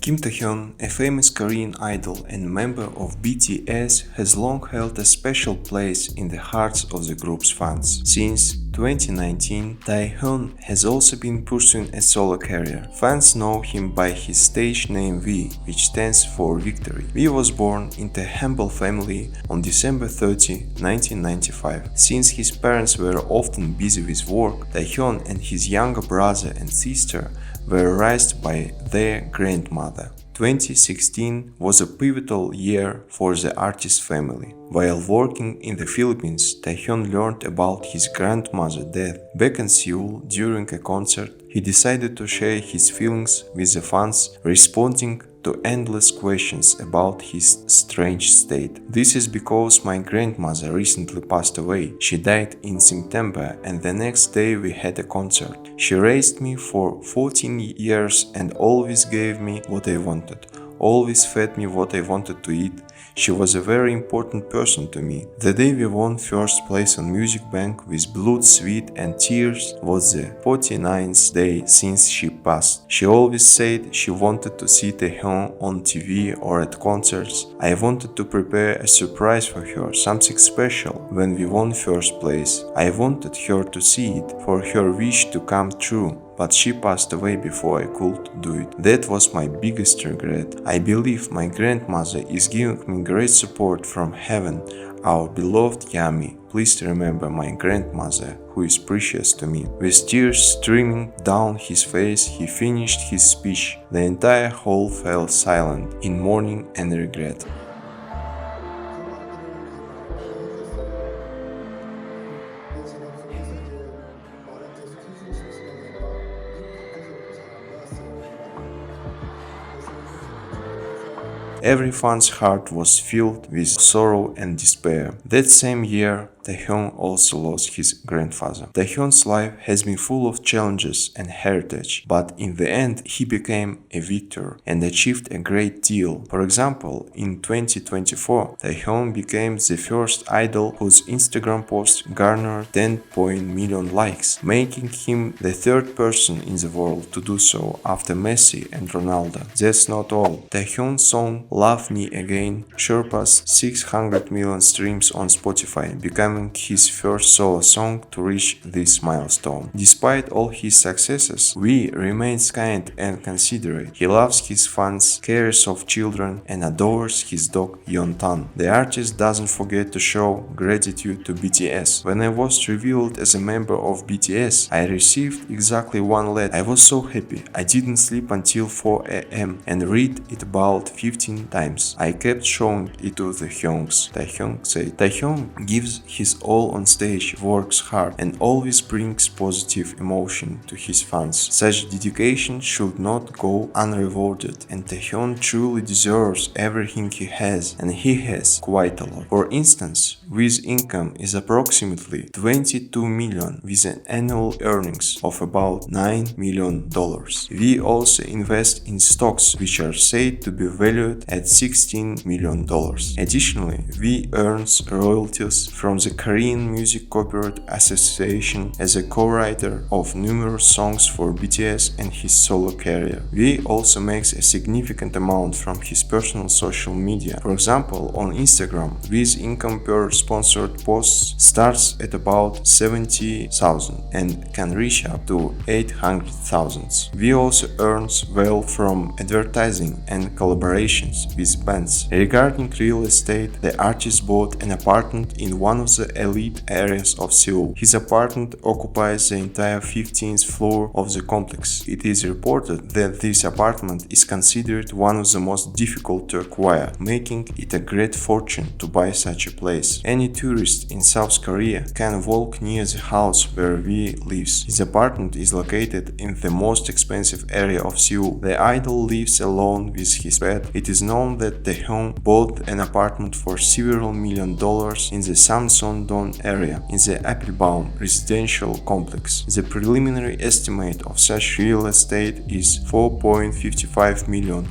Kim Taehyung, a famous Korean idol and member of BTS, has long held a special place in the hearts of the group's fans. Since 2019, Taehyung has also been pursuing a solo career. Fans know him by his stage name V, which stands for Victory. V was born into a humble family on December 30, 1995. Since his parents were often busy with work, Taehyung and his younger brother and sister were raised by their grandmother. 2016 was a pivotal year for the artist's family. While working in the Philippines, Taehyung learned about his grandmother's death. Back in Seoul, during a concert, he decided to share his feelings with the fans, responding to endless questions about his strange state. This is because my grandmother recently passed away. She died in September, and the next day we had a concert. She raised me for 14 years and always gave me what I wanted, always fed me what I wanted to eat. She was a very important person to me. The day we won first place on Music Bank with blood, sweat and tears was the 49th day since she passed. She always said she wanted to see Taehyung on TV or at concerts. I wanted to prepare a surprise for her, something special, when we won first place. I wanted her to see it, for her wish to come true. But she passed away before I could do it. That was my biggest regret. I believe my grandmother is giving me great support from heaven. Our beloved Yami, please remember my grandmother, who is precious to me. With tears streaming down his face, he finished his speech. The entire hall fell silent in mourning and regret. Every fan's heart was filled with sorrow and despair. That same year, Taehyung also lost his grandfather. Taehyung's life has been full of challenges and heritage, but in the end he became a victor and achieved a great deal. For example, in 2024, Taehyung became the first idol whose Instagram post garnered 10 million likes, making him the third person in the world to do so after Messi and Ronaldo. That's not all. Taehyung's song Love Me Again surpassed 600 million streams on Spotify, becoming his first solo song to reach this milestone. Despite all his successes, V remains kind and considerate. He loves his fans, cares of children, and adores his dog Yontan. The artist doesn't forget to show gratitude to BTS. When I was revealed as a member of BTS, I received exactly one letter. I was so happy. I didn't sleep until 4 a.m. and read it about 15 times. I kept showing it to the Hyungs. Taehyung said. Taehyung gives his all on stage, works hard, and always brings positive emotion to his fans. Such dedication should not go unrewarded, and Taehyung truly deserves everything he has, and he has quite a lot. For instance, V's income is approximately 22 million with an annual earnings of about $9 million. V also invests in stocks which are said to be valued at $16 million. Additionally, V earns royalties from the Korean Music Copyright Association as a co-writer of numerous songs for BTS and his solo career. V also makes a significant amount from his personal social media. For example, on Instagram, V's income per sponsored posts starts at about 70,000 and can reach up to 800,000. V also earns well from advertising and collaborations with bands. Regarding real estate, the artist bought an apartment in one of the elite areas of Seoul. His apartment occupies the entire 15th floor of the complex. It is reported that this apartment is considered one of the most difficult to acquire, making it a great fortune to buy such a place. Any tourist in South Korea can walk near the house where V lives. His apartment is located in the most expensive area of Seoul. The idol lives alone with his pet. It is known that Taehyung bought an apartment for several $1 million in the Samsung Son-don area in the Applebaum residential complex. The preliminary estimate of such real estate is $4.55 million.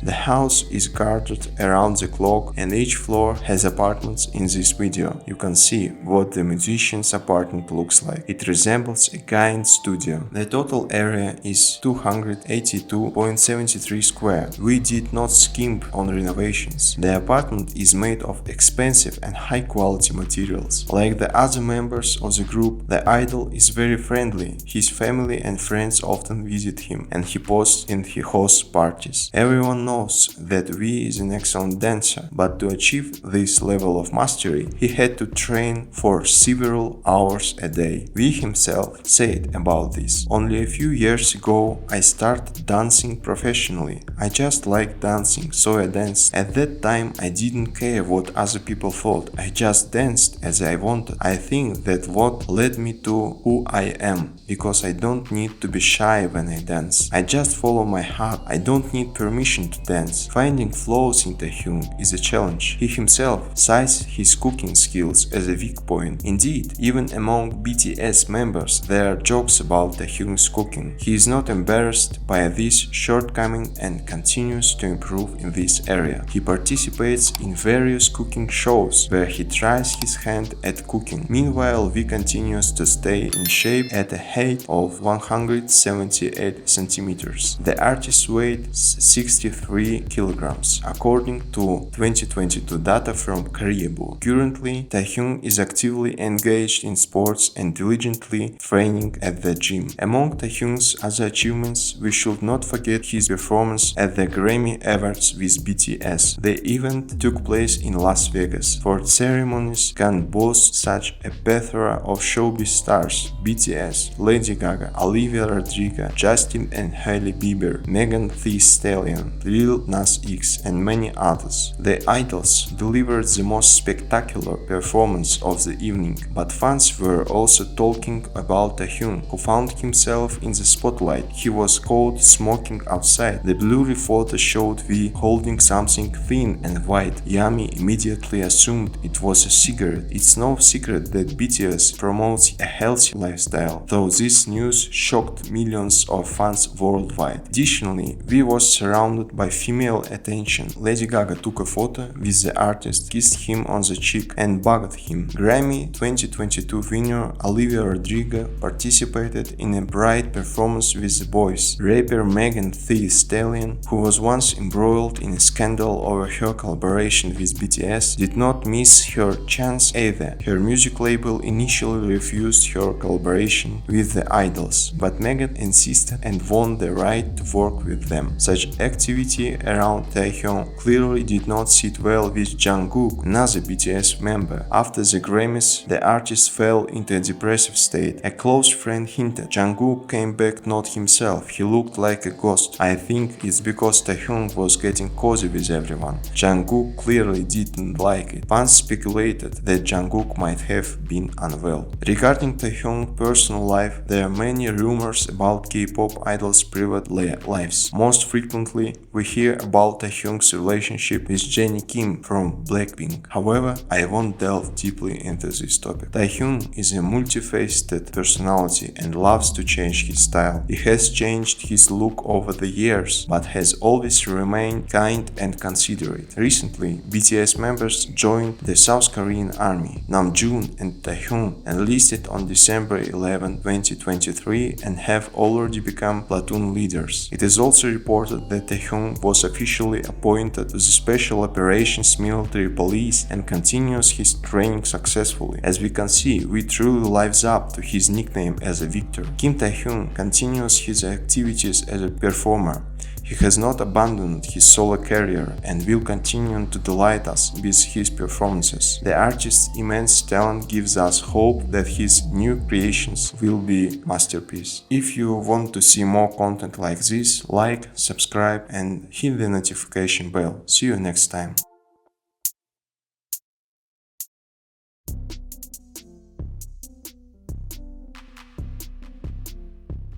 The house is guarded around the clock and each floor has apartments. In this video, you can see what the musician's apartment looks like. It resembles a giant studio. The total area is 282.73 square. We did not skimp on renovations. The apartment is made of expensive and high-quality materials. Like the other members of the group, the idol is very friendly. His family and friends often visit him, and he posts and he hosts parties. Everyone knows that V is an excellent dancer, but to achieve this level of mastery, he had to train for several hours a day. V himself said about this: "Only a few years ago, I started dancing professionally. I just liked dancing, so I danced. At that time, I didn't care what other people thought. I just danced as I wanted. I think that what led me to who I am, because I don't need to be shy when I dance. I just follow my heart. I don't need permission to dance." Finding flaws in Taehyung is a challenge. He himself cites his cooking skills as a weak point. Indeed, even among BTS members, there are jokes about Taehyung's cooking. He is not embarrassed by this shortcoming and continues to improve in this area. He participates in various cooking shows where he tries his hand at cooking. Meanwhile, V continues to stay in shape at a height of 178 centimeters. The artist weighed 63 kilograms, according to 2022 data from Koreabook. Currently, Taehyung is actively engaged in sports and diligently training at the gym. Among Taehyung's other achievements, we should not forget his performance at the Grammy Awards with BTS. The event took place in Las Vegas. For ceremonies can boast such a plethora of showbiz stars: BTS, Lady Gaga, Olivia Rodrigo, Justin and Hailey Bieber, Megan Thee Stallion, Lil Nas X, and many others. The idols delivered the most spectacular performance of the evening, but fans were also talking about Taehyung, who found himself in the spotlight. He was caught smoking outside. The blurry photo showed V holding something thin and white. Yami immediately assumed it was a cigarette. It's no secret that BTS promotes a healthy lifestyle, though this news shocked millions of fans worldwide. Additionally, V was surrounded by female attention. Lady Gaga took a photo with the artist, kissed him on the cheek, and bugged him. Grammy 2022 winner Olivia Rodrigo participated in a bright performance with the boys. Rapper Megan Thee Stallion, who was once embroiled in a scandal over her collaboration with BTS, did not miss her chance either. Her music label initially refused her collaboration with the idols, but Megan insisted and won the right to work with them. Such activity around Taehyung clearly did not sit well with Jungkook, another BTS member. After the Grammys, the artist fell into a depressive state. A close friend hinted Jungkook came back not himself. He looked like a ghost. I think it's because Taehyung was getting cozy with everyone. Jungkook clearly didn't like it. Fans speculated that Jungkook might have been unwell. Regarding Taehyung's personal life, there are many rumors about K-pop idols' private lives. Most frequently, we hear about Taehyung's relationship with Jennie Kim from Blackpink. However, I won't delve deeply into this topic. Taehyung is a multifaceted personality and loves to change his style. He has changed his look over the years, but has always remained kind and considerate. Recently, BTS members joined the South Korean army. Namjoon and Taehyung enlisted on December 11, 2023 and have already become platoon leaders. It is also reported that Taehyung was officially appointed to the Special Operations Military Police and continues his training successfully. As we can see, V truly lives up to his nickname as a victor. Kim Taehyung continues his activities as a performer. He has not abandoned his solo career and will continue to delight us with his performances. The artist's immense talent gives us hope that his new creations will be masterpieces. If you want to see more content like this, like, subscribe and hit the notification bell. See you next time.